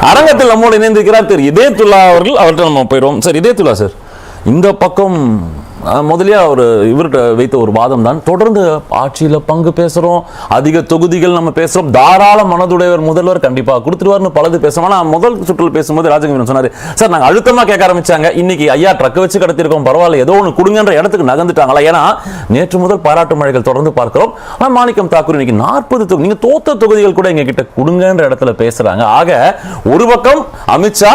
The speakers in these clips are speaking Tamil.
அரங்கத்தில் நம்மோடு இணைந்திருக்கிறார் திரு இதயத்துல்லா அவர்கள். அவர்கிட்ட நம்ம போயிடுவோம். சார் இதயத்துல்லா சார், இந்த பக்கம் முதலியா ஒரு இவர்கிட்ட வைத்த ஒரு வாதம் தான், தொடர்ந்து ஆட்சியில் பங்கு பேசுகிறோம், அதிக தொகுதிகள் நம்ம பேசுகிறோம், தாராள மனதுடையவர் முதல்வர் கண்டிப்பாக கொடுத்துருவார்னு பலது பேசுகிறோம். ஆனால் முதல் சுற்றில் பேசும்போது ராஜகம்பீரன் சொன்னார், சார் நாங்கள் அழுத்தமாக கேட்க ஆரம்பிச்சாங்க, இன்னைக்கு ஐயா ட்ரக்கை வச்சு கடத்திருக்கோம், பரவாயில்ல ஏதோ ஒன்று கொடுங்கன்ற இடத்துக்கு நகர்ந்துட்டாங்களா? ஏன்னா நேற்று முதல் பாராட்டு மழைகள் தொடர்ந்து பார்க்கிறோம். ஆனால் மாணிக்கம் தாக்கூர் இன்னைக்கு 40 தொகுதி, நீங்கள் தோத்த தொகுதிகள் கூட எங்க கிட்ட கொடுங்கன்ற இடத்துல பேசுறாங்க. ஆக ஒரு பக்கம் அமித்ஷா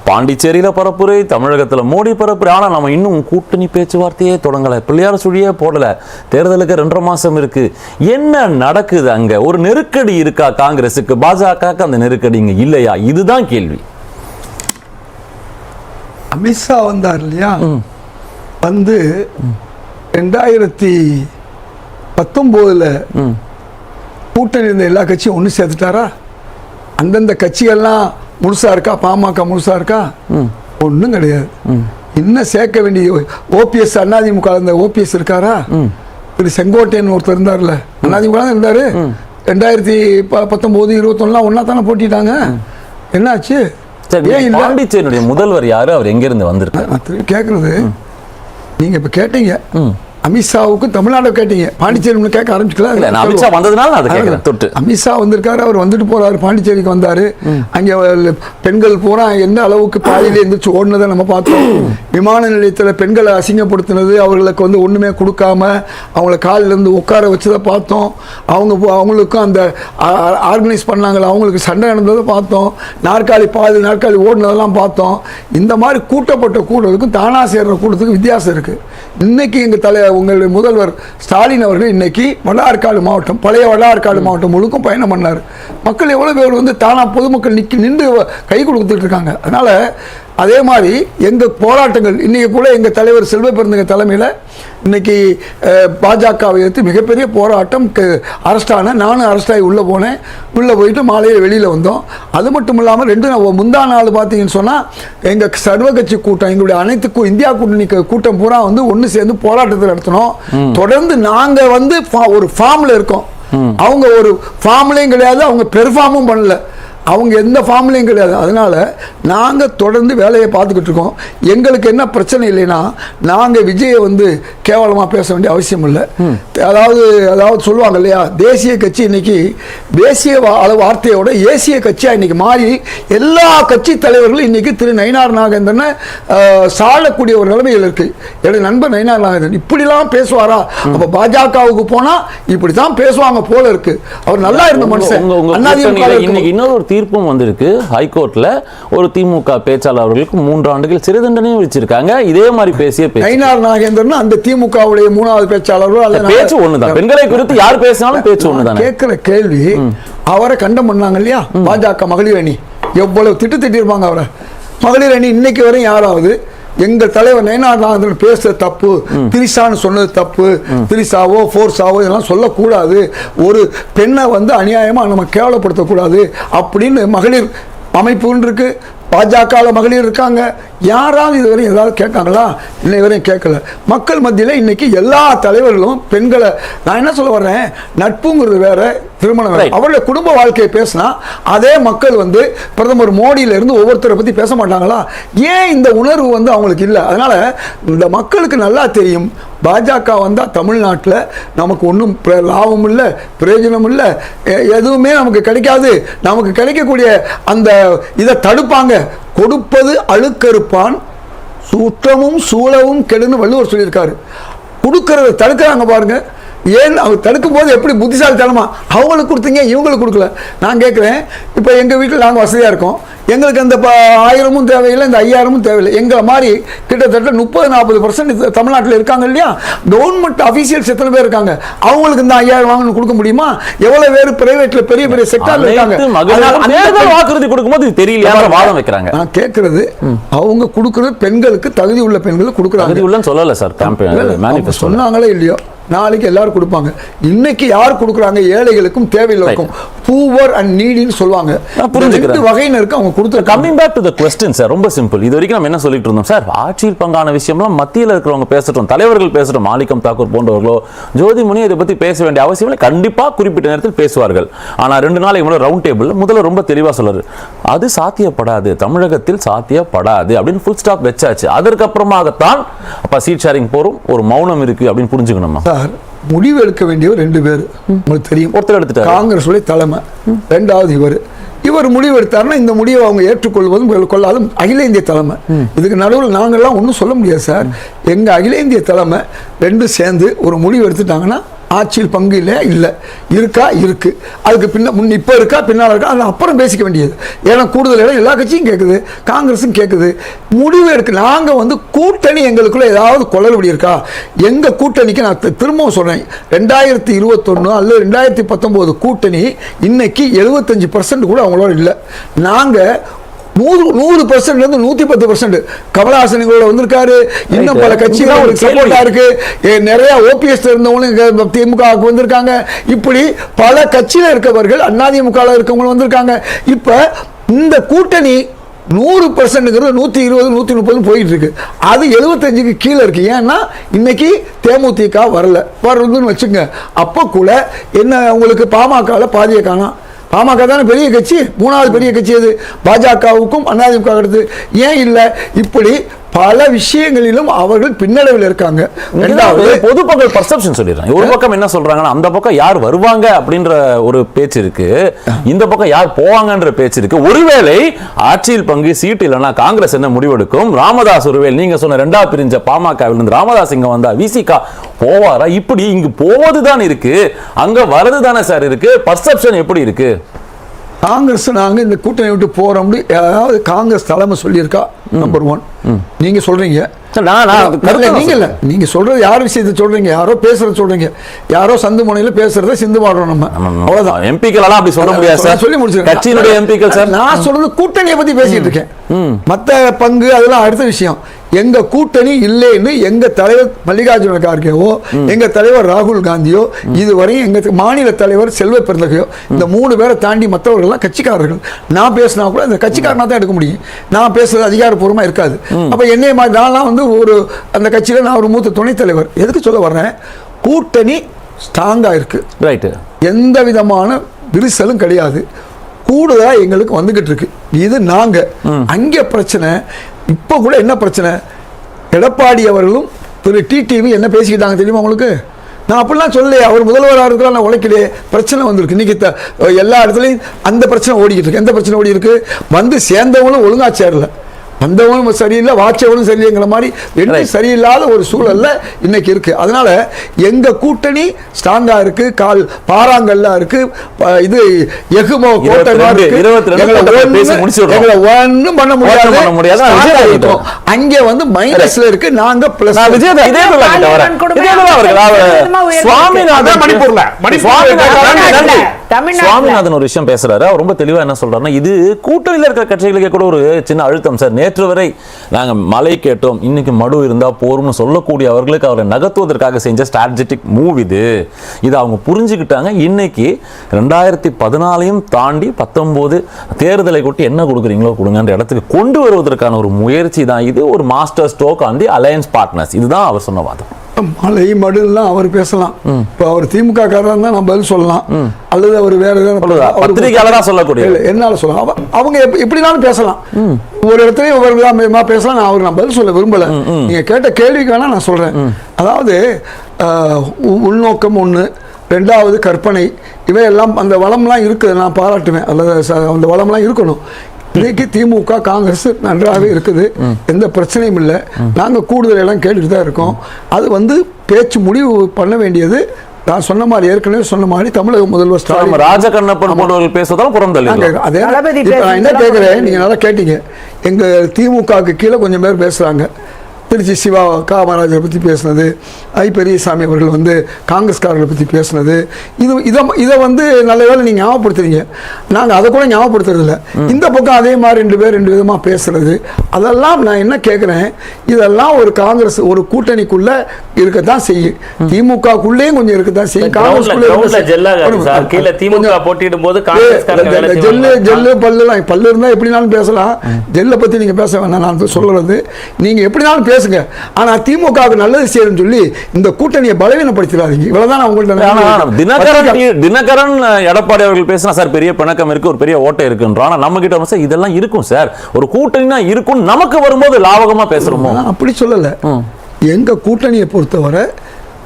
பாண்டிச்சேரியில பரப்புரை, தமிழகத்தில் மோடி பரப்புரை, ஆனால் நம்ம இன்னும் கூட்டணி பேச்சுவார்த்தையே தொடங்கலை, பிள்ளையார் சுழியே போடல, தேர்தலுக்கு 2.5 மாசம் இருக்கு. என்ன நடக்குது அங்க? ஒரு நெருக்கடி இருக்கா காங்கிரசுக்கு? பாஜக அந்த நெருக்கடி இங்க இல்லையா? இதுதான் கேள்வி. அமித்ஷா வந்தார் இல்லையா, வந்து 2019 கூட்டணி இருந்த எல்லா கட்சியும் ஒன்று சேர்த்துட்டாரா? அந்தந்த கட்சிகள்லாம் முழுசா இருக்கா? பாமக முழுசா இருக்கா? ஒன்றும் கிடையாது. இன்னும் சேர்க்க வேண்டிய ஓபிஎஸ், அதிமுக இருந்த ஓபிஎஸ் இருக்காரா? திரு செங்கோட்டையன் ஒருத்தர் இருந்தார்ல, அதிமுக தான் இருந்தாரு. 2019, 21 ஒன்னா தானே போட்டிட்டாங்க. என்னாச்சு? பாண்டிச்சேரியுடைய முதல்வர் யாரு? அவர் எங்க இருந்து வந்திருக்காரு கேட்கறது? நீங்க இப்ப கேட்டீங்க அமித்ஷாவுக்கு தமிழ்நாடு கேட்டீங்க, பாண்டிச்சேரி கேட்க ஆரம்பிச்சுக்கலாம். அமித்ஷா வந்ததுனால அமித்ஷா வந்திருக்காரு, அவர் வந்துட்டு போறாரு, பாண்டிச்சேரிக்கு வந்தாரு. அங்க பெண்கள் பூரா எந்த அளவுக்கு பாதியில எந்திரிச்சு ஓடுனதை நம்ம பார்த்தோம். விமான நிலையத்தில் பெண்களை அசிங்கப்படுத்தினது, அவர்களுக்கு வந்து ஒண்ணுமே கொடுக்காம அவங்கள காலில் இருந்து உட்கார வச்சதை பார்த்தோம். அவங்களுக்கும் அந்த ஆர்கனைஸ் பண்ணாங்களா, அவங்களுக்கு சண்டை நடந்ததை பார்த்தோம். பாதி நாற்காலி ஓடுனதெல்லாம் பார்த்தோம். இந்த மாதிரி கூட்டப்பட்ட கூட்டத்துக்கும் தானா சேர்ற கூட்டத்துக்கு வித்தியாசம் இருக்கு. இன்னைக்கு எங்க உங்களுடைய முதல்வர் ஸ்டாலின் அவர்கள் இன்னைக்கு வடார்காடு மாவட்டம், பழைய வடார்காடு மாவட்டம் முழுக்கும் பயணம் பண்ணார். மக்கள் எவ்வளவு பேர் வந்து தானா பொதுமக்கள் நின்று கை கொடுத்துட்டு இருக்காங்க. அதனால அதே மாதிரி எங்க போராட்டங்கள் இன்னைக்கு கூட எங்க தலைவர் செல்வ பெருந்தகை தலைமையில் இன்னைக்கு பாஜகவை எடுத்து மிகப்பெரிய போராட்டம், அரஸ்டான, நானும் அரஸ்டாகி உள்ள போனேன். உள்ள போயிட்டு மாலையில் வெளியில வந்தோம். அது மட்டும் இல்லாமல் முந்தா நாள் பார்த்தீங்கன்னு சொன்னா எங்க சர்வ கட்சி கூட்டம், எங்களுடைய அனைத்து இந்தியா கூட்டணி கூட்டம் பூரா வந்து ஒன்று சேர்ந்து போராட்டத்தை நடத்தினோம். தொடர்ந்து நாங்க வந்து ஒரு ஃபார்ம்ல இருக்கோம். அவங்க ஒரு ஃபார்ம்லையும் கிடையாது, அவங்க பெர்ஃபார்மும் பண்ணல, அவங்க எந்த ஃபார்ம்லையும் கிடையாது. அதனால நாங்கள் தொடர்ந்து வேலையை பார்த்துக்கிட்டு இருக்கோம். எங்களுக்கு என்ன பிரச்சனை இல்லைன்னா, நாங்கள் விஜயை வந்து கேவலமாக பேச வேண்டிய அவசியம் இல்லை. அதாவது சொல்லுவாங்க இல்லையா, தேசிய கட்சி இன்னைக்கு தேசிய வார்த்தையோட ஏசிய கட்சியாக இன்னைக்கு மாறி எல்லா கட்சி தலைவர்களும் இன்னைக்கு திரு நயினார் நாகேந்திரனை சாழக்கூடிய ஒரு நிலைமையில் இருக்கு. என்னுடைய நண்பர் நயினார் நாகேந்திரன் இப்படிலாம் பேசுவாரா? அப்போ பாஜகவுக்கு போனால் இப்படி தான் பேசுவாங்க போல இருக்கு. அவர் நல்லா இருந்த மனுஷன். இன்னொரு தீர்ப்பும் வந்திருக்கு ஹைகோர்ட்ல. ஒரு திமுக பேச்சாளர் அவர்களுக்கு 3 ஆண்டுகள் சிறை தண்டனையும் வச்சிருக்காங்க. இதே மாதிரி பேசிய நயினார் நாகேந்திரன் அந்த திமுகவுடைய 3வது பேச்சாளரோ அல்ல, பேச்சு ஒண்ணுதான். பெண்களை குறித்து யார் பேசினாலும் பேச்சு ஒண்ணுதான். கேட்கிற கேள்வி, அவரை கண்டம் பண்ணாங்க இல்லையா பாஜக மகளிர் அணி, எவ்வளவு திட்டிருப்பாங்க அவரை. மகளிர் அணி இன்னைக்கு வரையும் யாராவது எங்க தலைவர் நயினார் நாகேந்திரன் பேசுற தப்பு, திரிசான்னு சொன்னது தப்பு, திரிசாவோ ஃபோர்ஸாவோ இதெல்லாம் சொல்லக்கூடாது, ஒரு பெண்ணை வந்து அநியாயமா நம்ம கேவலப்படுத்தக்கூடாது அப்படின்னு மகளிர் அமைப்புன்னு இருக்கு, பாஜக மகளிர் இருக்காங்க. யாராவது இதுவரையும் ஏதாவது கேட்காங்களா? இன்னை வரையும் கேட்கல. மக்கள் மத்தியில் இன்னைக்கு எல்லா தலைவர்களும் பெண்களை, நான் என்ன சொல்ல வர்றேன், நட்புங்கிறது வேற, திருமணம் வேற. அவருடைய குடும்ப வாழ்க்கையை பேசினா அதே மக்கள் வந்து பிரதமர் மோடியில இருந்து ஒவ்வொருத்தரை பத்தி பேச மாட்டாங்களா? ஏன் இந்த உணர்வு வந்து அவங்களுக்கு இல்லை? அதனால இந்த மக்களுக்கு நல்லா தெரியும், பாஜக வந்தா தமிழ்நாட்டில் நமக்கு ஒன்றும் லாபம் இல்லை, பிரயோஜனம் இல்லை, எதுவுமே நமக்கு கிடைக்காது. நமக்கு கிடைக்கக்கூடிய அந்த இதை தடுப்பாங்க. கொடுப்பது அழுக்கறுப்பான், சுற்றமும் சூழவும் கெடுன்னு வள்ளுவர் சொல்லியிருக்காரு. கொடுக்கறத தடுக்கிறாங்க பாருங்க. ஏன் அவங்க தடுக்கும் போது எப்படி புத்திசாலித்தனமா அவங்களுக்கு கொடுத்தீங்க, இவங்களுக்கு கொடுக்கல. நான் கேட்குறேன், இப்போ எங்கள் வீட்டில் நாங்கள் வசதியாக இருக்கோம், எங்களுக்கு அந்த 1000 தேவையில்லை, இந்த 5000 தேவையில்லை. எங்களை மாதிரி கிட்டத்தட்ட 30-40% தமிழ்நாட்டில் இருக்காங்க இல்லையா, கவர்மெண்ட் அஃபீஷியல்ஸ் எத்தனை பேர் இருக்காங்க, அவங்களுக்கு இந்த 5000 வாங்கணும் கொடுக்க முடியுமா? எவ்வளவு பேர் பிரைவேட்ல பெரிய பெரிய செக்டார்ல இருக்காங்க. வாக்குறுதி கொடுக்கும்போது தெரியல வாதம் வைக்கிறாங்க. நான் கேட்கறது, அவங்க கொடுக்கறது பெண்களுக்கு, தகுதி உள்ள பெண்களுக்கு கொடுக்குறாங்க. சொல்லல சார், சொன்னாங்களே இல்லையோ, நாளைக்கு எல்லாரும் கொடுப்பாங்க. இன்னைக்கு யார் கொடுக்குறாங்க? ஏழைகளுக்கும் தேவையில்லைக்கும், பூவர் அண்ட் நீடின்னு சொல்லுவாங்க. புரிஞ்சுக்கிறேன். வகையினருக்கு அவங்க கொடுத்து. Coming back to the question sir, ரொம்ப சிம்பிள். இது வரைக்கும் நம்ம என்ன சொல்லிட்டு இருந்தோம் சார், ஆட்சியில் பங்கான விஷயம்லாம் மத்தியில் இருக்கிறவங்க பேசட்டும், தலைவர்கள் பேசட்டும், மாலிகம் தாக்கூர் போன்றவர்களோ ஜோதிமுனி இதை பத்தி பேச வேண்டிய அவசியம் இல்லை, கண்டிப்பா குறிப்பிட்ட நேரத்தில் பேசுவார்கள். ஆனா 2 நாளைக்கு முன்னாடி ரவுண்ட் டேபிள் முதல்ல ரொம்ப தெளிவா சொல்றாரு, அது சாத்தியப்படாது, தமிழகத்தில் சாத்தியப்படாது அப்படின்னு ஃபுல் ஸ்டாப் வச்சாச்சு. அதற்கப்புறமாகத்தான் அப்ப சீட் ஷேரிங் போறோம், ஒரு மௌனம் இருக்கு அப்படின்னு புரிஞ்சுக்கணுமா சார்? முடிவு எடுக்க வேண்டியவர் 2 பேர் உங்களுக்கு தெரியும். ஒருத்தர் எடுத்துட்டாரு, காங்கிரஸ் தலைமை, 2வது இவர் முடிவு எடுத்தாருன்னா இந்த முடிவை அவங்க ஏற்றுக்கொள்வதும் கொள்ளாதும் அகில இந்திய தலைமை. இதுக்கு நடுவில் நாங்கள்லாம் ஒன்றும் சொல்ல முடியாது சார். எங்க அகில இந்திய தலைமை 2 சேர்ந்து ஒரு முடிவு எடுத்துட்டாங்கன்னா ஆட்சியில் பங்கு இல்லை இருக்கா இருக்கு, அதுக்கு இப்போ இருக்கா பின்னால் இருக்கா, அது அப்புறம் பேசிக்க வேண்டியது. ஏன்னா கூடுதல் இடம் எல்லா கட்சியும் கேட்குது, காங்கிரஸும் கேட்குது. முடிவு எடுக்க நாங்கள் கூட்டணி எங்களுக்குள்ள ஏதாவது குளறுபடி இருக்கா? எங்க கூட்டணிக்கு நான் திரும்பவும் சொல்றேன், 2021 அல்லது 2019 கூட்டணி இன்னைக்கு 75% கூட அவங்களோட இல்லை. நாங்கள் 100% 110% கமலஹாசன் வந்திருக்காரு. இன்னும் பல கட்சிகள் சப்போர்ட்டா இருக்கு. நிறைய OPS இருந்தவங்க திமுக வந்திருக்காங்க. இப்படி பல கட்சியில இருக்கவர்கள் அதிமுக இருக்கவங்க வந்திருக்காங்க. இப்ப இந்த கூட்டணி 100%ங்கிறது 120 130 போயிட்டு இருக்கு. அது 75க்கு கீழே இருக்கு. ஏன்னா இன்னைக்கு தேமுதிக வருதுன்னு வச்சுங்க. அப்ப கூட என்ன உங்களுக்கு பாமக பாதியை காணோம். பாமக தானே பெரிய கட்சி, 3வது பெரிய கட்சி அது. பாஜகவுக்கும் அதிமுக அடுத்து ஏன் இல்லை? இப்படி பல விஷயங்களிலும் அவர்கள் பின்னடைவில் இருக்காங்க. பொதுமக்கள் பர்செப்ஷன் சொல்லிடுறாங்க. ஒரு பக்கம் என்ன சொல்றாங்கன்னா, அந்த பக்கம் யார் வருவாங்க அப்படின்ற ஒரு பேச்சு இருக்கு, இந்த பக்கம் யார் போவாங்கன்ற பேச்சு இருக்கு. ஒருவேளை ஆட்சியில் பங்கு சீட்டு இல்லைன்னா காங்கிரஸ் என்ன முடிவெடுக்கும்? ராமதாஸ் ஒருவேளை நீங்க சொன்ன 2ஆ பிரிஞ்ச பாமகவில் இருந்து ராமதாஸ் இங்க வந்தா விசிகா போவாரா? இப்படி இங்கு போவதுதான் இருக்கு, அங்க வரதுதானே சார் இருக்கு. பர்செப்ஷன் எப்படி இருக்கு? காங்கிரஸ் நாங்க இந்த கூட்டணி விட்டு போறோம், ஏதாவது காங்கிரஸ் தலைமை சொல்லியிருக்கா? நம்பர் 1 நீங்க சொல்றீங்க. நீங்க சொல்றது யார் விஷயத்தை சொல்றீங்க? யாரோ பேசுறது சொல்றீங்க. யாரோ சந்து முனையில பேசுறத சிந்து மாடுறோம் நம்ம, அவ்வளவுதான். எம்பிக்கள் எல்லாம் அப்படி சொல்ல முடியாது சார், சொல்லி முடிச்சு கட்சியினுடைய எம்பிக்கள் சார். நான் சொல்றது கூட்டணியை பத்தி பேசிட்டு இருக்கேன். மத்த பங்கு அதெல்லாம் அடுத்த விஷயம். எங்க கூட்டணி இல்லைன்னு எங்க தலைவர் மல்லிகார்ஜுன கார்கேவோ, எங்க தலைவர் ராகுல் காந்தியோ, இதுவரையும் எங்க மாநில தலைவர் செல்வ பெருந்தகையோ, இந்த 3 பேரை தாண்டி மற்றவர்கள் கட்சிக்காரர்கள். நான் பேசினா கூட இந்த கட்சிக்காரனா தான் எடுக்க முடியும். நான் பேசுறது அதிகாரப்பூர்வமா இருக்காது. அப்ப என்னைய மாதிரி நான் ஒரு அந்த கட்சியில நான் ஒரு மூத்த துணைத் தலைவர். எதுக்கு சொல்ல வர்றேன்? கூட்டணி ஸ்ட்ராங்கா இருக்கு, ரைட், எந்த விதமான விரிசலும் கிடையாது. கூடுதலா எங்களுக்கு வந்துகிட்டு இருக்கு. இது நாங்க அங்க பிரச்சனை. இப்ப கூட என்ன பிரச்சனை? எடப்பாடி அவர்களும் திரு டிடிவி என்ன பேசிக்கிட்டாங்க தெரியுமா உங்களுக்கு? நான் அப்படிலாம் சொல்லலையே. அவர் முதல்வராக இருக்கிறா நான் உழைக்கலையே. பிரச்சனை வந்திருக்கு. இன்னைக்கு எல்லா இடத்துலையும் அந்த பிரச்சனை ஓடிக்கிட்டு இருக்கு. எந்த பிரச்சனை ஓடி இருக்கு? வந்து சேர்ந்தவங்களும் ஒழுங்கா சேரல, வந்தவனும் சரியில்லை, வாட்சவனும் சரியில்லைங்கிற மாதிரி ரெண்டும் சரியில்லாத ஒரு சூழல்ல இன்னைக்கு இருக்கு. அதனால எங்க கூட்டணி ஸ்ட்ராங்கா இருக்கு, கால் பாறாங்கல்லா இருக்கு. இது எகுமோ கோட்டமா இருக்கு. ஒன்னும் பண்ண முடியாது. அங்கே வந்து மைனஸ்ல இருக்கு, நாங்க பிளஸ். சுவாமிநாதன் ஒரு விஷயம் பேசுறாரு. அவர் ரொம்ப தெளிவா என்ன சொல்றாருன்னா, இது கூட்டணியில் இருக்கிற கட்சிகளுக்கு கூட ஒரு சின்ன அழுத்தம் சார். நேற்று வரை நாங்க மலை கேட்டோம், இன்னைக்கு மடு இருந்தா போரும்னு சொல்லக்கூடிய அவர்களுக்கு அவரை நகர்த்துவதற்காக செஞ்ச ஸ்ட்ராட்டஜிக் மூவ் இது. இது அவங்க புரிஞ்சுக்கிட்டாங்க. இன்னைக்கு 2014 தாண்டி 19 தேர்தலை கொட்டி என்ன கொடுக்குறீங்களோ கொடுங்கன்ற இடத்துக்கு கொண்டு வருவதற்கான ஒரு முயற்சி தான் இது. ஒரு master stroke on the alliance partners. இதுதான் அவர் சொன்ன வாதம். மலை மடுலாம் அவர் பேசலாம். இப்போ அவர் திமுக காரன் தான் நான் பதில் சொல்லலாம், அல்லது அவர் வேற பத்திரிகையாளரா சொல்லக்கூடிய என்னால சொல்லலாம். அவங்க எப்படினாலும் பேசலாம், ஒரு இடத்துலயும் பேசலாம். நான் அவருக்கு நான் பதில் சொல்ல விரும்பல. நீங்க கேட்ட கேள்விக்கான நான் சொல்றேன். அதாவது உள்நோக்கம் ஒண்ணு, 2வது கற்பனை, இவையெல்லாம் அந்த வளம்லாம் இருக்குது, நான் பாராட்டுவேன். அல்லது அந்த வளம்லாம் இருக்கணும். இன்னைக்கு திமுக காங்கிரஸ் நன்றாக இருக்குது, எந்த பிரச்சனையும் இல்லை. நாங்கள் கூடுதல் இடம் கேட்டுட்டு தான் இருக்கோம். அது வந்து பேச்சு முடிவு பண்ண வேண்டியது நான் சொன்ன மாதிரி, ஏற்கனவே சொன்ன மாதிரி தமிழக முதல்வர் ஸ்டாலின் ராஜகண்ணப்பன் போன்றவர்கள் பேசுவதால் புறந்தள்ளி. அதே நான் என்ன கேட்குறேன், நீங்கள் நல்லா கேட்டீங்க. எங்கள் திமுகவுக்கு கீழே கொஞ்சம் பேர் பேசுகிறாங்க. திருச்சி சிவா காமராஜரை பற்றி பேசுனது, பெரியசாமி அவர்கள் வந்து காங்கிரஸ்காரர்களை பற்றி பேசுனது, இதை வந்து நல்ல வேளை நீங்கள் ஞாபகப்படுத்துறீங்க. நாங்கள் அதை கூட ஞாபகப்படுத்துறதில்ல. இந்த பக்கம் அதே மாதிரி ரெண்டு பேர் ரெண்டு விதமாக பேசுறது, அதெல்லாம் நான் என்ன கேட்குறேன், இதெல்லாம் ஒரு காங்கிரஸ் ஒரு கூட்டணிக்குள்ள இருக்கத்தான் செய்யும், திமுகக்குள்ளேயும் கொஞ்சம் இருக்கத்தான் செய்யும். ஜெல்லு பல்லுலாம் பல்லு இருந்தால் எப்படினாலும் பேசலாம், ஜெல்லை பற்றி நீங்கள் பேச வேணாம். நான் சொல்றது நீங்கள் எப்படினாலும் பேசுங்க, ஆனால் திமுகவுக்கு நல்லது செய்யணும்னு சொல்லி இந்த கூட்டணியை பலவீனப்படுத்திடாதீங்க. இவ்வளவுதான் உங்கள்ட்ட. தினகரன் எடப்பாடி அவர்கள் பேசினா சார் பெரிய பிணக்கம் இருக்கு, ஒரு பெரிய ஓட்டை இருக்குன்றோம். ஆனா நம்ம கிட்ட வந்து இதெல்லாம் இருக்கும் சார், ஒரு கூட்டணினா இருக்கும், நமக்கு வரும்போது லாபகமா பேசுறோமோ அப்படி சொல்லல. எங்க கூட்டணியை பொறுத்தவரை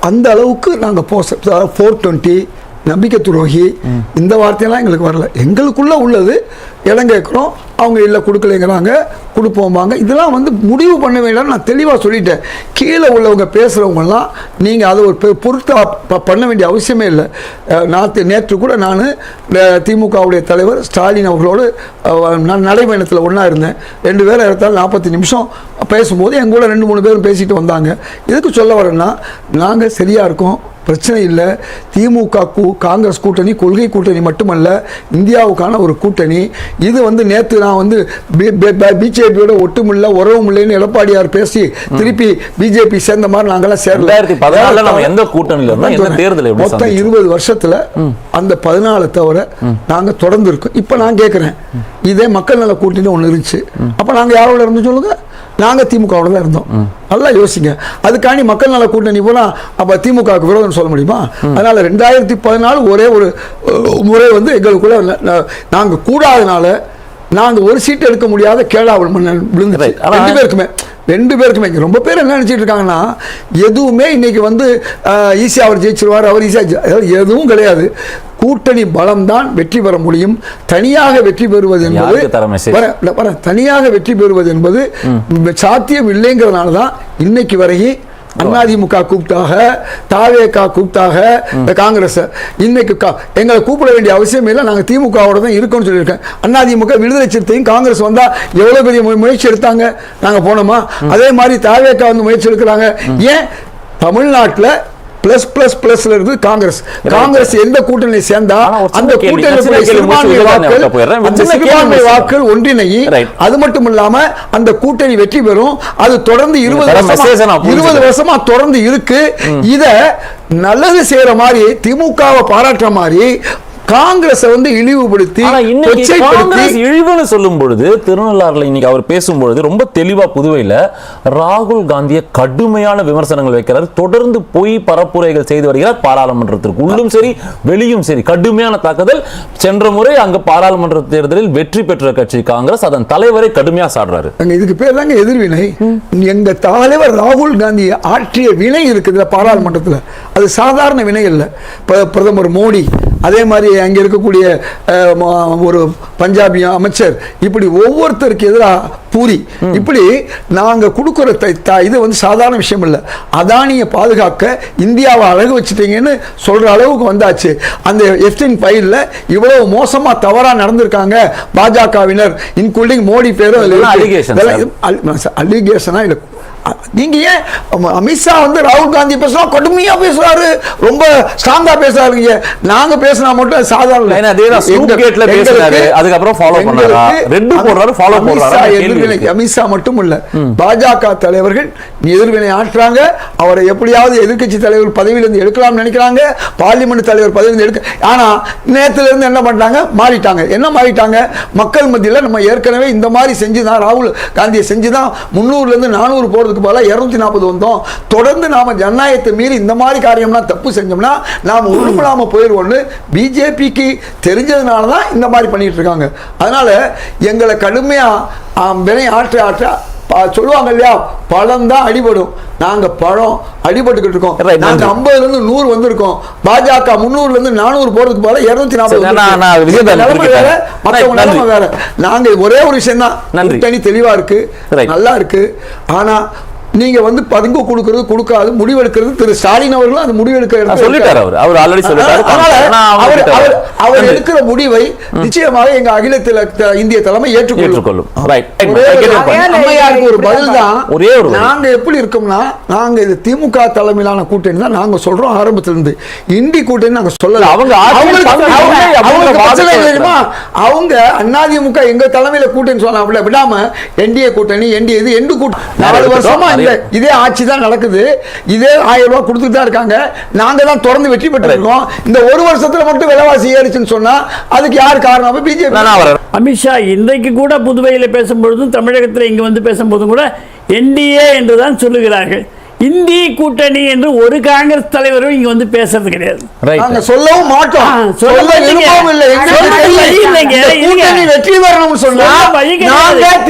அந்த அளவுக்கு நாங்க 420 நம்பிக்கை துரோகி இந்த வார்த்தையெல்லாம் எங்களுக்கு வரல. எங்களுக்குள்ள உள்ளது இடம் கேட்குறோம், அவங்க இல்லை கொடுக்கலைங்கிறாங்க, கொடுப்போம்பாங்க. இதெல்லாம் வந்து முடிவு பண்ண வேண்டாம். நான் தெளிவாக சொல்லிட்டேன். கீழே உள்ளவங்க பேசுகிறவங்கலாம் நீங்கள் அதை ஒரு பொருட்டாக பண்ண வேண்டிய அவசியமே இல்லை. நேற்று கூட நான் திமுகவுடைய தலைவர் ஸ்டாலின் அவர்களோடு நான் நடைபயணத்தில் ஒன்றா இருந்தேன். 2 பேரை எடுத்தாலும் 40 நிமிஷம் பேசும்போது எங்க கூட 2-3 பேரும் பேசிட்டு வந்தாங்க. எதுக்கு சொல்ல வரேன்னா, நாங்கள் சரியாக இருக்கோம், பிரச்சனை இல்லை. திமுக காங்கிரஸ் கூட்டணி கொள்கை கூட்டணி மட்டுமல்ல, இந்தியாவுக்கான ஒரு கூட்டணி. இது வந்து நேற்று நான் வந்து பிஜேபியோட ஒட்டுமில்லை உறவும் இல்லைன்னு எடப்பாடியார் பேசி திருப்பி பிஜேபி சேர்ந்த மாதிரி நாங்கெல்லாம் சேரல. மொத்தம் 20 வருஷத்துல அந்த 14 தவிர நாங்க தொடர்ந்து இருக்கோம். இப்ப நான் கேட்கிறேன், இதே மக்கள் நல கூட்டணி ஒண்ணு இருந்துச்சு, அப்ப நாங்க யாரோட இருந்து சொல்லுங்க? நாங்க திமுகவோட தான் இருந்தோம். நல்லா யோசிங்க. அதுக்காண்டி மக்கள் நல கூட்டணி போனா அப்ப திமுகவுக்கு விரோதம் சொல்ல முடியுமா? அதனால 2014 ஒரே ஒரு முறை வந்து எங்களுக்குள்ள நாங்க கூடாதனால நாங்க ஒரு சீட் எடுக்க முடியாத கேடாவல் விழுந்துச்சு. 2 பேருக்குமே ரொம்ப பேர் என்ன நினைச்சிட்டு இருக்காங்கன்னா, எதுவுமே இன்னைக்கு வந்து ஈஸியா அவர் ஜெயிச்சிருவார், அவர் ஈஸியா எதுவும் கிடையாது. கூட்டணி பலம் தான் வெற்றி பெற முடியும். தனியாக வெற்றி பெறுவது என்பது தனியாக வெற்றி பெறுவது என்பது சாத்தியம் இல்லைங்கிறதுனால தான் இன்னைக்கு வரையும் அதிமுக கூப்பிட்டாக, தாவேகா கூப்பிட்டாக, காங்கிரஸ் இன்னைக்கு எங்களை கூப்பிட வேண்டிய அவசியம் இல்லை. நாங்கள் திமுகவோட தான் இருக்கோம்னு சொல்லியிருக்கேன். அதிமுக விடுதலை சிறுத்தையும் காங்கிரஸ் வந்தா எவ்வளவு பெரிய முயற்சி எடுத்தாங்க, நாங்க போனோமா? அதே மாதிரி தாவேகா வந்து முயற்சி எடுக்கிறாங்க. ஏன் தமிழ்நாட்டில் பிளஸ் பிளஸ் பிளஸ்ல இருக்கு காங்கிரஸ். காங்கிரஸ் எந்த கூட்டணி சேர்ந்தா அந்த கூட்டணி சிறுபான்மை வாக்குகள் ஒன்றிணையி, அது மட்டும் இல்லாம அந்த கூட்டணி வெற்றி பெறும். அது தொடர்ந்து 20 வருஷமா தொடர்ந்து இருக்கு. இத நல்லது செய்யற மாதிரி, திமுகவை பாராட்டுற மாதிரி காங்கிரஸ் வந்து இழிவுபடுத்தி இழிவுன்னு சொல்லும் பொழுது, திருநள்ளாறுல இன்னைக்கு அவர் பேசும்பொழுது ரொம்ப தெளிவா புதுவையில ராகுல் காந்தியை கடுமையான விமர்சனங்கள் வைக்கிறார். தொடர்ந்து பொய் பரப்புரைகள் செய்து வருகிறார். பாராளுமன்றத்திற்கு உள்ளும் சரி வெளியும் சரி கடுமையான தாக்குதல். சென்ற முறை அங்க பாராளுமன்ற தேர்தலில் வெற்றி பெற்ற கட்சி காங்கிரஸ், அதன் தலைவரை கடுமையா சாடுறாரு. இதுக்கு பேர் தாங்க எதிர்வினை. எங்க தலைவர் ராகுல் காந்தி ஆற்றிய வினை இருக்குது பாராளுமன்றத்தில். அது சாதாரண வினை இல்லை. பிரதமர் மோடி, அதே மாதிரி அங்கே இருக்கக்கூடிய ஒரு பஞ்சாபி அமைச்சர், இப்படி ஒவ்வொருத்தருக்கு எதிராக பூரி, இப்படி நாங்கள் கொடுக்குற இது வந்து சாதாரண விஷயம் இல்லை. அதானியை பாதுகாக்க இந்தியாவை அழகு வச்சுட்டீங்கன்னு சொல்ற அளவுக்கு வந்தாச்சு. அந்த எஃப்டின் ஃபைலில் இவ்வளவு மோசமா தவறா நடந்திருக்காங்க பாஜகவினர், இன்க்ளூடிங் மோடி பேரும் அலிகேஷனா இல்லை. நீங்க ஏன் அமித்ஷா வந்து ராகுல் காந்தி பேசுறா கடுமையா பேசுறாரு, ரொம்ப ஸ்ட்ராங்கா பேசுறாரு. நாங்க பேசினா மட்டும் சாதாரண அமித்ஷா மட்டும் இல்ல, பாஜக தலைவர்கள் எதிர்வினை ஆற்றுறாங்க. அவரை எப்படியாவது எதிர்கட்சி தலைவர் பதவியிலிருந்து எடுக்கலாம் நினைக்கிறாங்க, பார்லிமெண்ட் தலைவர் பதவியிலிருந்து எடுக்க. ஆனா நேரத்துல இருந்து என்ன பண்றாங்க, மாறிட்டாங்க. என்ன மாறிட்டாங்க? மக்கள் மத்தியில் நம்ம ஏற்கனவே இந்த மாதிரி செஞ்சுதான், ராகுல் காந்தியை செஞ்சுதான் 300ல இருந்து 400 போறது 240 வந்தோம். தொடர்ந்து நாம ஜனநாயகத்தை மீறி இந்த மாதிரி காரியம்லாம் தப்பு செஞ்சோம்னா நாம உருப்படாம போயிடுவோம்னு பிஜேபிக்கு தெரிஞ்சதுனால தான் இந்த மாதிரி பண்ணிட்டு இருக்காங்க. அதனால எங்களை கடுமையா வினை ஆற்ற சொல்லுவாங்க இல்லையா, பழம் தான் அடிபடும். நாங்க பழம் அடிபட்டுக்கிட்டு இருக்கோம். நாங்க 50ல இருந்து 100 வந்திருக்கோம். பாஜக 300ல இருந்து 400 போறதுக்கு போல 240 வேற. நாங்க ஒரே ஒரு விஷயம் தான், கூட்டணி தெளிவா இருக்கு, நல்லா இருக்கு. ஆனா நீங்க வந்து பங்கு கொடுக்காது முடிவெடுக்கிறது திரு ஸ்டாலின் அவர்களும் அந்த முடிவெடுக்க சொல்லிட்டாரு. அவர் ஆல்ரெடி சொல்லிட்டாரு. அவர் எடுக்கிற முடிவை நிச்சயமாக எங்க அகிலத்தில் இந்திய தலைமை ஏற்றுக்கொள்ளும். அம்மையாருக்கு ஒரு பதில் தான். ஒரே ஒரு நாங்க எப்படி இருக்கோம்னா, நாங்க இது திமுக தலைமையிலான கூட்டணி தான் நாங்க சொல்றோம் ஆரம்பத்திலிருந்து. இந்தி கூட்டணி நாங்க சொல்லல. அவங்க அதிமுக எங்க தலைமையில கூட்டணி சொன்னாங்க விடாம என்டிஏ கூட்டணி எண்டு கூட்டணி 4 வருஷமா இதே ஆட்சி தான் நடக்குது. இதே 1000 ரூபாய் கொடுத்துட்டு தான் இருக்காங்க. நாங்க தான் தொடர்ந்து வெற்றி பெற்று இருக்கோம். இந்த ஒரு வருஷத்துல மட்டும் விலைவாசி ஏறிச்சுன்னு சொன்னா அதுக்கு யார் காரணம்? பிஜேபி. அமித்ஷா இன்றைக்கு கூட புதுவையில் பேசும்பொழுதும் தமிழகத்தில் இங்கு வந்து பேசும்போதும் கூட என்டிஏ என்றுதான் சொல்லுகிறார்கள். இந்தி கூட்டணி என்று ஒரு காங்கிரஸ் தலைவரும் இங்க வந்து பேசுறது கிடையாது. நாங்க சொல்லவும் மாட்டோம். வெற்றி பெறணும்னு சொன்னா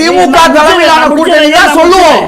திமுக தலைமையிலான கூட்டணி தான் சொல்லுவோம்.